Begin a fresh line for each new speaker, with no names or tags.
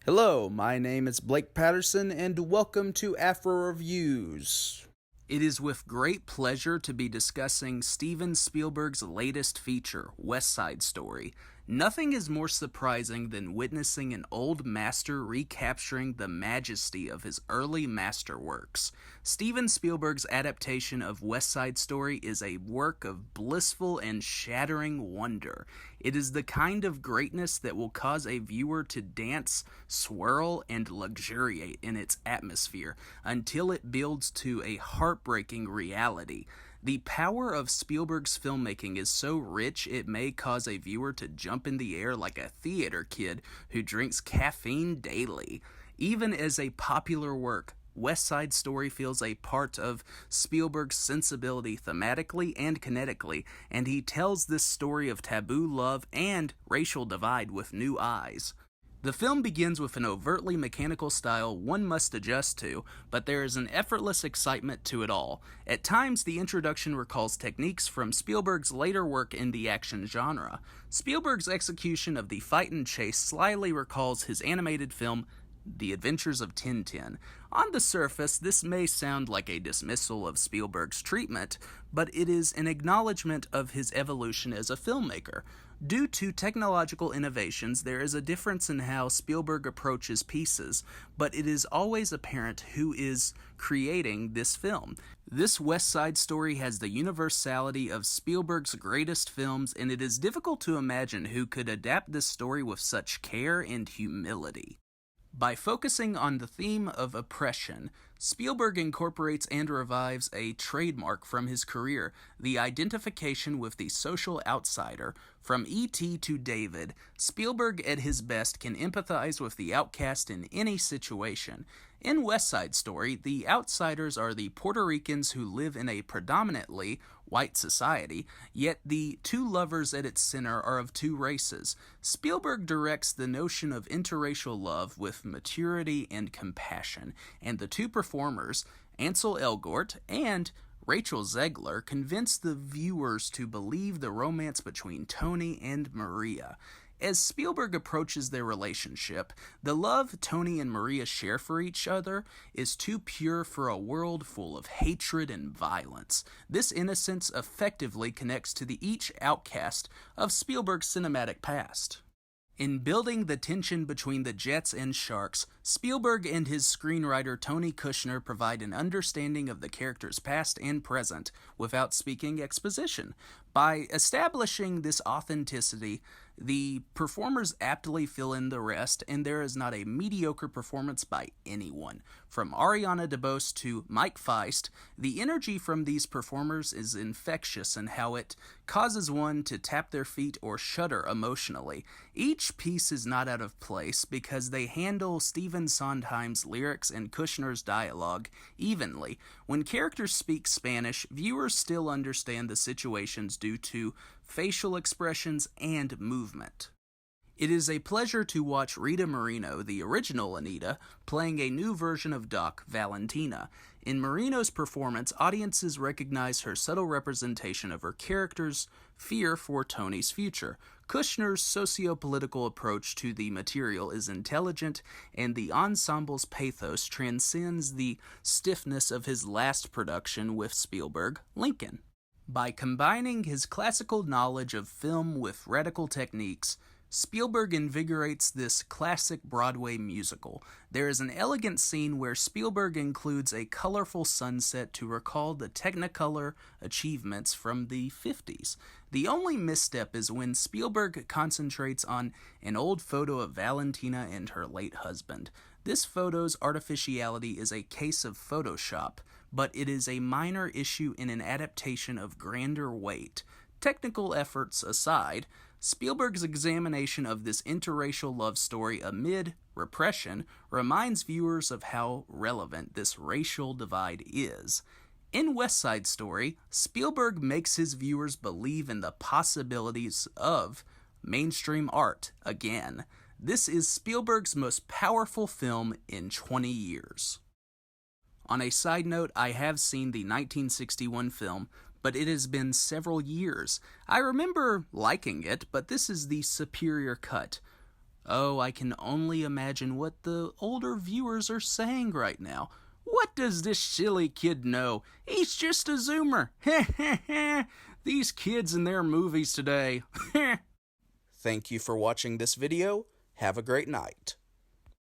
Hello, my name is Blake Patterson, and welcome to Afro Reviews. It is with great pleasure to be discussing Steven Spielberg's latest feature, West Side Story. Nothing is more surprising than witnessing an old master recapturing the majesty of his early masterworks. Steven Spielberg's adaptation of West Side Story is a work of blissful and shattering wonder. It is the kind of greatness that will cause a viewer to dance, swirl, and luxuriate in its atmosphere until it builds to a heartbreaking reality. The power of Spielberg's filmmaking is so rich it may cause a viewer to jump in the air like a theater kid who drinks caffeine daily. Even as a popular work, West Side Story feels a part of Spielberg's sensibility thematically and kinetically, and he tells this story of taboo love and racial divide with new eyes. The film begins with an overtly mechanical style one must adjust to, but there is an effortless excitement to it all. At times, the introduction recalls techniques from Spielberg's later work in the action genre. Spielberg's execution of the fight and chase slyly recalls his animated film The Adventures of Tintin. On the surface, this may sound like a dismissal of Spielberg's treatment, but it is an acknowledgement of his evolution as a filmmaker. Due to technological innovations, there is a difference in how Spielberg approaches pieces, but it is always apparent who is creating this film. This West Side Story has the universality of Spielberg's greatest films, and it is difficult to imagine who could adapt this story with such care and humility. By focusing on the theme of oppression, Spielberg incorporates and revives a trademark from his career, the identification with the social outsider. From E.T. to David, Spielberg at his best can empathize with the outcast in any situation. In West Side Story, the outsiders are the Puerto Ricans who live in a predominantly white society, yet the two lovers at its center are of two races. Spielberg directs the notion of interracial love with maturity and compassion, and the two performers, Ansel Elgort and Rachel Zegler, convince the viewers to believe the romance between Tony and Maria. As Spielberg approaches their relationship, the love Tony and Maria share for each other is too pure for a world full of hatred and violence. This innocence effectively connects to each outcast of Spielberg's cinematic past. In building the tension between the Jets and Sharks, Spielberg and his screenwriter Tony Kushner provide an understanding of the characters' past and present without speaking exposition. By establishing this authenticity, the performers aptly fill in the rest, and there is not a mediocre performance by anyone. From Ariana DeBose to Mike Feist, the energy from these performers is infectious in how it causes one to tap their feet or shudder emotionally. Each piece is not out of place because they handle Stephen Sondheim's lyrics and Kushner's dialogue evenly. When characters speak Spanish, viewers still understand the situations due to facial expressions and movement. It is a pleasure to watch Rita Moreno, the original Anita, playing a new version of Doc, Valentina. In Moreno's performance, audiences recognize her subtle representation of her character's fear for Tony's future. Kushner's socio-political approach to the material is intelligent, and the ensemble's pathos transcends the stiffness of his last production with Spielberg, Lincoln. By combining his classical knowledge of film with radical techniques, Spielberg invigorates this classic Broadway musical. There is an elegant scene where Spielberg includes a colorful sunset to recall the Technicolor achievements from the 50s. The only misstep is when Spielberg concentrates on an old photo of Valentina and her late husband. This photo's artificiality is a case of Photoshop, but it is a minor issue in an adaptation of grander weight. Technical efforts aside, Spielberg's examination of this interracial love story amid repression reminds viewers of how relevant this racial divide is. In West Side Story, Spielberg makes his viewers believe in the possibilities of mainstream art again. This is Spielberg's most powerful film in 20 years. On a side note, I have seen the 1961 film, but it has been several years. I remember liking it, but this is the superior cut. Oh, I can only imagine what the older viewers are saying right now. What does this silly kid know? He's just a Zoomer. These kids and their movies today. Thank you for watching this video. Have a great night.